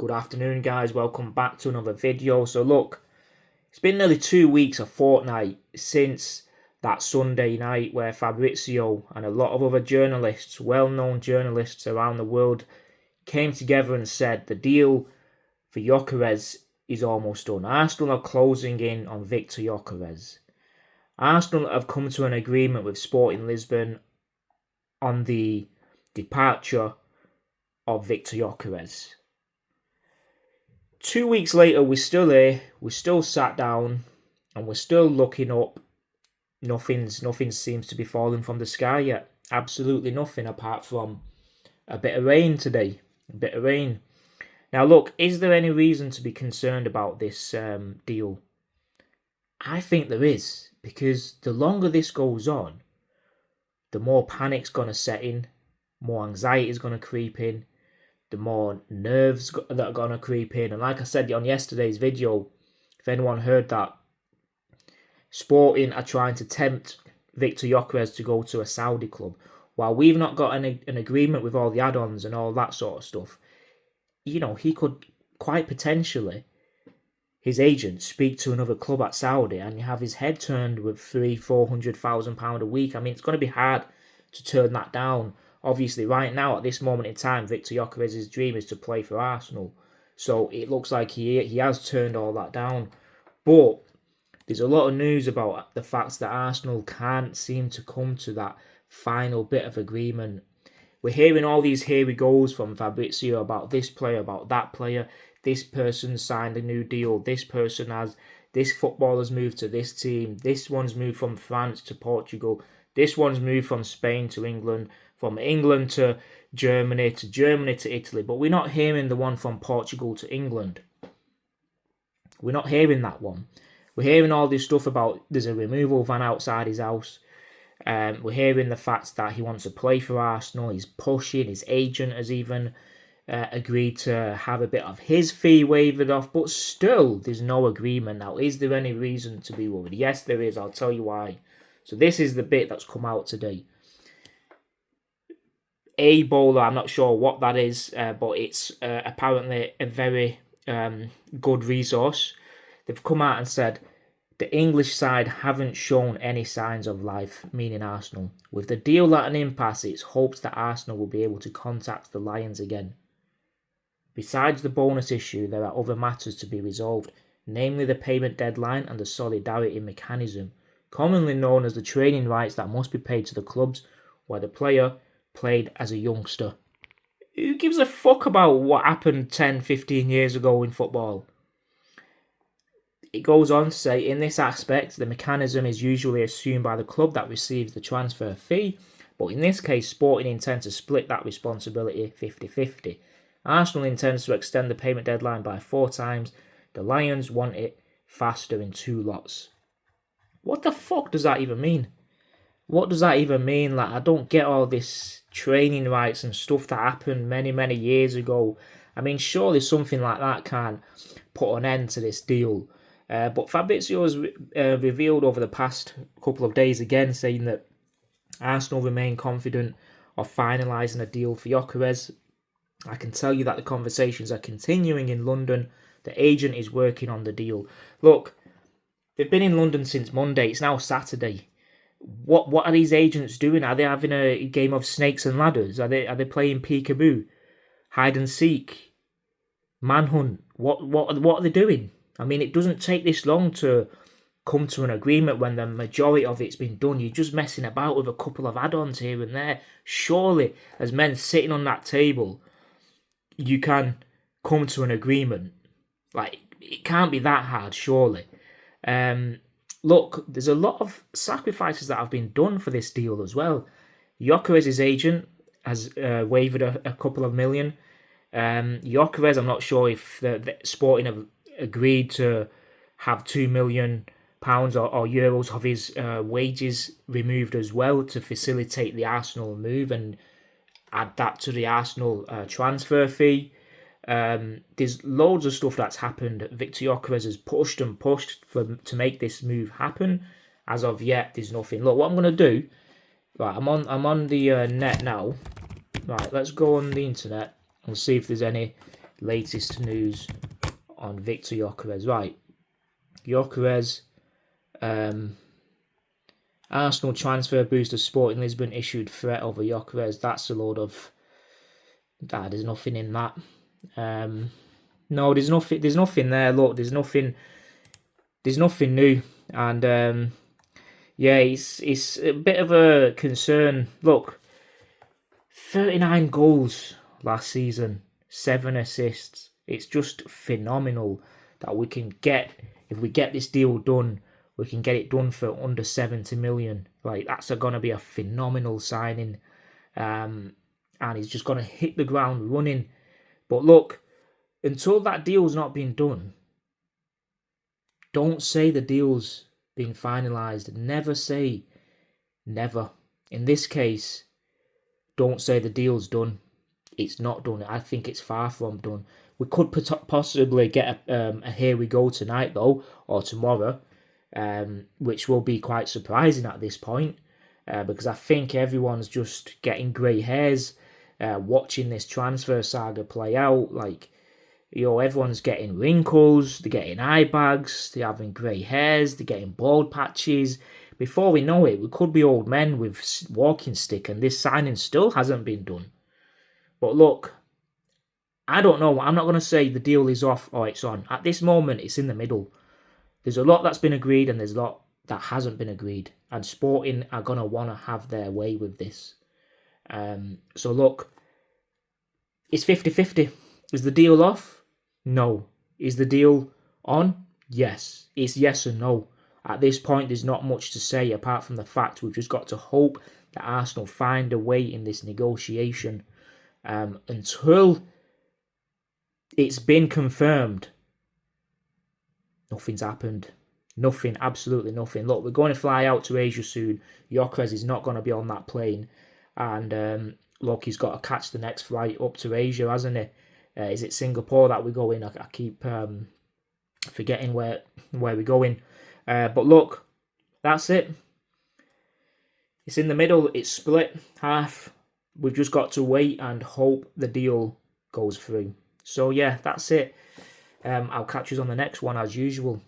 Good afternoon, guys. Welcome back to another video. So look, it's been nearly 2 weeks, a fortnight, since that Sunday night where Fabrizio and a lot of other journalists, well-known journalists around the world, came together and said the deal for Gyökeres is almost done. Arsenal are closing in on Victor Gyökeres. Arsenal have come to an agreement with Sporting Lisbon on the departure of Victor Gyökeres. 2 weeks later, we're still here, we're still sat down, and we're still looking up. Nothing seems to be falling from the sky yet. Absolutely nothing, apart from a bit of rain today. A bit of rain. Now look, is there any reason to be concerned about this deal? I think there is, because the longer this goes on, the more panic's going to set in, more anxiety is going to creep in, the more nerves that are going to creep in. And like I said on yesterday's video, if anyone heard that, Sporting are trying to tempt Victor Gyökeres to go to a Saudi club. While we've not got an agreement with all the add-ons and all that sort of stuff, you know, he could quite potentially, his agent, speak to another club at Saudi and have his head turned with £300,000-400,000 a week. I mean, it's going to be hard to turn that down. Obviously, right now, at this moment in time, Victor Gyökeres' dream is to play for Arsenal. So it looks like he has turned all that down. But there's a lot of news about the fact that Arsenal can't seem to come to that final bit of agreement. We're hearing all these here we goes from Fabrizio about this player, about that player. This person signed a new deal. This person has, this footballer's moved to this team. This one's moved from France to Portugal. This one's moved from Spain to England. From England to Germany to Italy. But we're not hearing the one from Portugal to England. We're not hearing that one. We're hearing all this stuff about there's a removal van outside his house. We're hearing the fact that he wants to play for Arsenal. He's pushing. His agent has even agreed to have a bit of his fee waived off. But still, there's no agreement. Now, is there any reason to be worried? Yes, there is. I'll tell you why. So this is the bit that's come out today. Bowler, I'm not sure what that is, but it's apparently a very good resource. They've come out and said the English side haven't shown any signs of life, meaning Arsenal. With the deal at an impasse, it's hopes that Arsenal will be able to contact the Lions again. Besides the bonus issue, there are other matters to be resolved, namely the payment deadline and the solidarity mechanism, commonly known as the training rights that must be paid to the clubs where the player played as a youngster. Who gives a fuck about what happened 10, 15 years ago in football? It goes on to say, in this aspect, the mechanism is usually assumed by the club that receives the transfer fee, but in this case, Sporting intends to split that responsibility 50-50. Arsenal intends to extend the payment deadline by 4 times. The Lions want it faster in 2 lots. What the fuck does that even mean? What does that even mean? Like, I don't get all this training rights and stuff that happened many, many years ago. I mean, surely something like that can put an end to this deal. But Fabrizio has revealed over the past couple of days again, saying that Arsenal remain confident of finalising a deal for Gyökeres. I can tell you that the conversations are continuing in London. The agent is working on the deal. Look, they've been in London since Monday. It's now Saturday. What are these agents doing? Are they having a game of snakes and ladders? Are they playing peekaboo, hide and seek, manhunt? What are they doing? I mean, it doesn't take this long to come to an agreement when the majority of it's been done. You're just messing about with a couple of add-ons here and there. Surely, as men sitting on that table, you can come to an agreement. Like, it can't be that hard, surely. Look, there's a lot of sacrifices that have been done for this deal as well. Gyökeres' agent has waived a couple of million. Gyökeres, I'm not sure if the Sporting have agreed to have £2 million or euros of his wages removed as well to facilitate the Arsenal move and add that to the Arsenal transfer fee. There's loads of stuff that's happened. Victor Gyökeres has pushed to make this move happen. As of yet, there's nothing. Look, what I'm gonna do. Right, I'm on the net now. Right, let's go on the internet and see if there's any latest news on Victor Gyökeres. Right, Gyökeres, Arsenal transfer booster Sporting Lisbon issued threat over Gyökeres. That's a load of... there's nothing in that. No, there's nothing there. Look, there's nothing new, and yeah, it's a bit of a concern. Look, 39 goals last season, 7 assists. It's just phenomenal that we can get, if we get this deal done, we can get it done for under 70 million. Like, that's going to be a phenomenal signing. And he's just going to hit the ground running. But look, until that deal's not been done, don't say the deal's been finalised. Never say never. In this case, don't say the deal's done. It's not done. I think it's far from done. We could possibly get a here we go tonight, though, or tomorrow, which will be quite surprising at this point, because I think everyone's just getting grey hairs watching this transfer saga play out. Like, you know, everyone's getting wrinkles, they're getting eye bags, they're having grey hairs, they're getting bald patches. Before we know it, we could be old men with walking stick, and this signing still hasn't been done. But look, I don't know. I'm not going to say the deal is off or it's on. At this moment, it's in the middle. There's a lot that's been agreed and there's a lot that hasn't been agreed. And Sporting are going to want to have their way with this. So look, it's 50-50. Is the deal off? No. Is the deal on? Yes. It's yes and no. At this point, there's not much to say apart from the fact we've just got to hope that Arsenal find a way in this negotiation. Until it's been confirmed, nothing's happened. Nothing, absolutely nothing. Look, we're going to fly out to Asia soon. Gyökeres is not going to be on that plane. And look, he's got to catch the next flight up to Asia, hasn't he? Is it Singapore that we go in? I keep forgetting where we're going. But look, that's it. It's in the middle. It's split half. We've just got to wait and hope the deal goes through. So yeah, that's it. I'll catch you on the next one as usual.